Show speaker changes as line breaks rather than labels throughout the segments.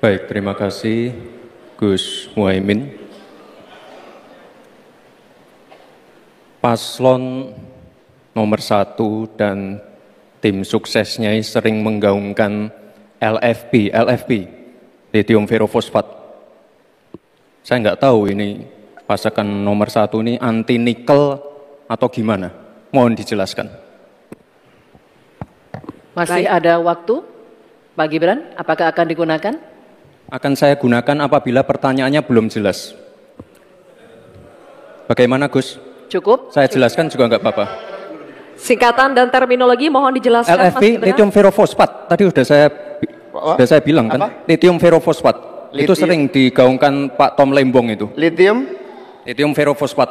Baik, terima kasih Gus Muhaimin. Paslon nomor 1 dan tim suksesnya sering menggaungkan LFP, lithium ferrofosfat. Saya nggak tahu ini pasangan nomor 1 ini anti nikel atau gimana? Mohon dijelaskan.
Masih ada waktu, Pak Gibran, apakah akan digunakan?
Akan saya gunakan apabila pertanyaannya belum jelas. Bagaimana Gus?
Cukup?
Saya jelaskan juga nggak apa-apa.
Singkatan dan terminologi mohon dijelaskan.
LFP, lithium ferrofosfat. Tadi sudah saya bilang kan, lithium ferrofosfat. Itu sering digaungkan Pak Tom Lembong itu. Lithium ferrofosfat.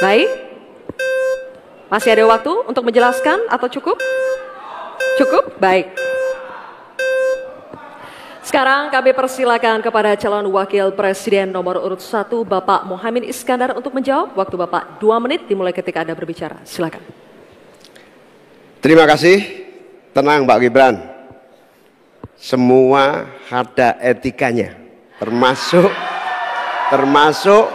Baik. Masih ada waktu untuk menjelaskan atau cukup? Cukup? Baik. Sekarang kami persilakan kepada calon wakil presiden nomor urut 1 Bapak Muhaimin Iskandar untuk menjawab. Waktu Bapak 2 menit dimulai ketika Anda berbicara. Silakan.
Terima kasih. Tenang Pak Gibran. Semua ada etikanya. Termasuk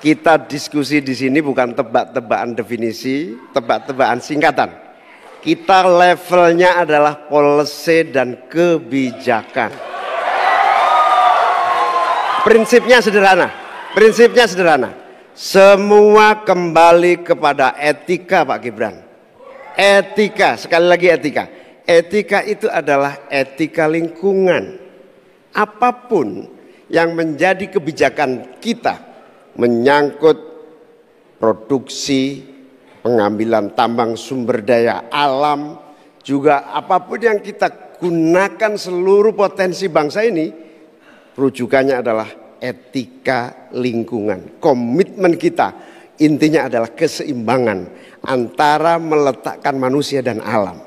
kita diskusi di sini bukan tebak-tebakan definisi, tebak-tebakan singkatan. Kita levelnya adalah policy dan kebijakan. Prinsipnya sederhana. Semua kembali kepada etika Pak Gibran. Etika, sekali lagi etika. Etika itu adalah etika lingkungan. Apapun yang menjadi kebijakan kita menyangkut produksi, pengambilan tambang sumber daya alam, juga apapun yang kita gunakan seluruh potensi bangsa ini, rujukannya adalah etika lingkungan. Komitmen kita intinya adalah keseimbangan antara meletakkan manusia dan alam.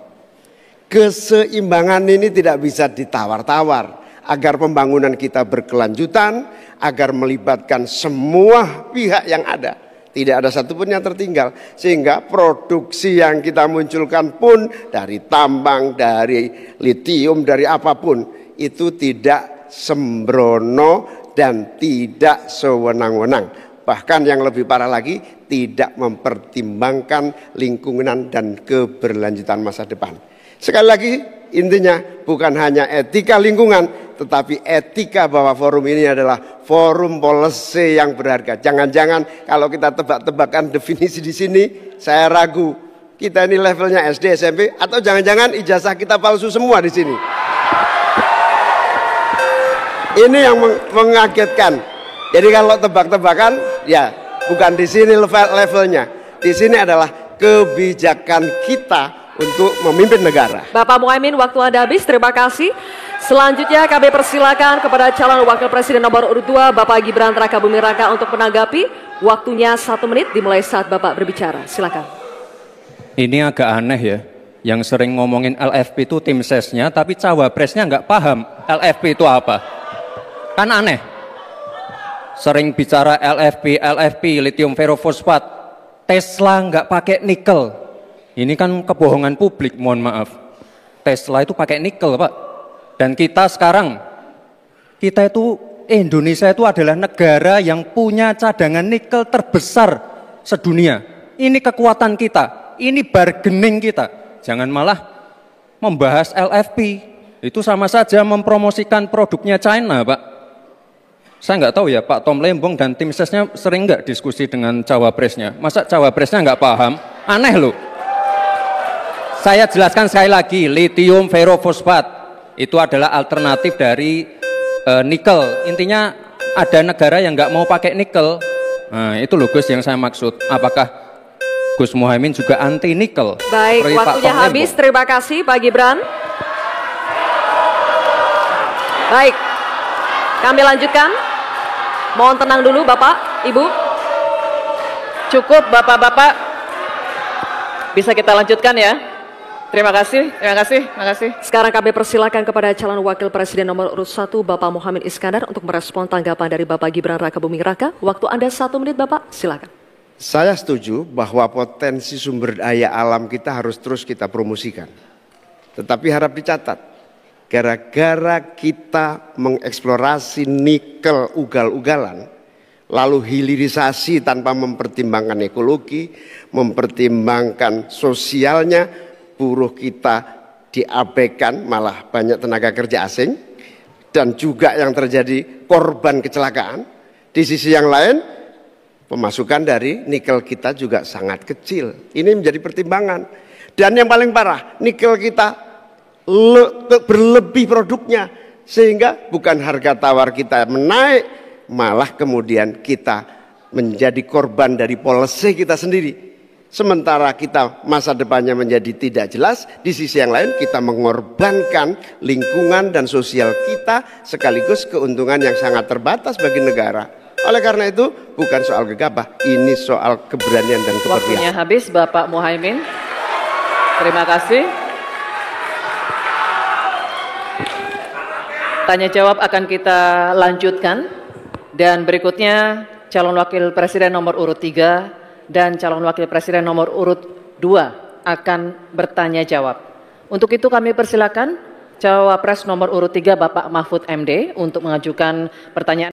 Keseimbangan ini tidak bisa ditawar-tawar agar pembangunan kita berkelanjutan, agar melibatkan semua pihak yang ada. Tidak ada satupun yang tertinggal, sehingga produksi yang kita munculkan pun dari tambang, dari litium, dari apapun itu tidak sembrono dan tidak sewenang-wenang. Bahkan yang lebih parah lagi, tidak mempertimbangkan lingkungan dan keberlanjutan masa depan. Sekali lagi, intinya bukan hanya etika lingkungan, tetapi etika bahwa forum ini adalah forum policy yang berharga. Jangan-jangan kalau kita tebak-tebakan definisi di sini, saya ragu kita ini levelnya SD, SMP, atau jangan-jangan ijazah kita palsu semua di sini. Ini yang mengagetkan. Jadi kalau tebak-tebakan, ya bukan di sini levelnya. Di sini adalah kebijakan kita untuk memimpin negara.
Bapak Muhaimin, waktu Anda habis, terima kasih. Selanjutnya kami persilakan kepada calon wakil presiden nomor urut 2 Bapak Gibran Rakabuming Raka untuk menanggapi. Waktunya 1 menit dimulai saat Bapak berbicara. Silakan.
Ini agak aneh ya, yang sering ngomongin LFP itu tim sesnya, tapi cawapresnya nggak paham LFP itu apa. Kan aneh. Sering bicara LFP, lithium ferrofosfat. Tesla nggak pakai nikel. Ini kan kebohongan publik, mohon maaf. Tesla itu pakai nikel, Pak. Dan kita sekarang, Indonesia itu adalah negara yang punya cadangan nikel terbesar sedunia. Ini kekuatan kita, ini bargaining kita. Jangan malah membahas LFP. Itu sama saja mempromosikan produknya China, Pak. Saya nggak tahu ya, Pak Tom Lembong dan tim sesnya sering nggak diskusi dengan cawapresnya. Masa cawapresnya nggak paham? Aneh loh. Saya jelaskan sekali lagi, lithium ferrofosfat itu adalah alternatif dari nikel. Intinya ada negara yang nggak mau pakai nikel. Nah, itu loh Gus yang saya maksud. Apakah Gus Muhaimin juga anti nikel?
Baik, waktunya habis. Terima kasih Pak Gibran. Baik, kami lanjutkan. Mohon tenang dulu Bapak, Ibu. Cukup Bapak-Bapak. Bisa kita lanjutkan ya. Terima kasih. Sekarang kami persilakan kepada calon wakil presiden nomor urut 1 Bapak Muhaimin Iskandar untuk merespon tanggapan dari Bapak Gibran Rakabuming Raka. Waktu Anda 1 menit Bapak, silakan.
Saya setuju bahwa potensi sumber daya alam kita harus terus kita promosikan. Tetapi harap dicatat, Gara-gara kita mengeksplorasi nikel ugal-ugalan, lalu hilirisasi tanpa mempertimbangkan ekologi, mempertimbangkan sosialnya, buruh kita diabaikan, malah banyak tenaga kerja asing, dan juga yang terjadi korban kecelakaan. Di sisi yang lain, pemasukan dari nikel kita juga sangat kecil. Ini menjadi pertimbangan. Dan yang paling parah, nikel kita berlebih produknya, sehingga bukan harga tawar kita menaik, malah kemudian kita menjadi korban dari policy kita sendiri. Sementara kita masa depannya menjadi tidak jelas, di sisi yang lain kita mengorbankan lingkungan dan sosial kita, sekaligus keuntungan yang sangat terbatas bagi negara. Oleh karena itu bukan soal gegabah, ini soal keberanian dan keberpihakan.
Waktunya habis Bapak Muhaimin. Terima kasih. Tanya jawab akan kita lanjutkan. Dan berikutnya calon wakil presiden nomor urut 3 dan calon wakil presiden nomor urut 2 akan bertanya jawab. Untuk itu kami persilakan Cawapres nomor urut 3 Bapak Mahfud MD untuk mengajukan pertanyaan.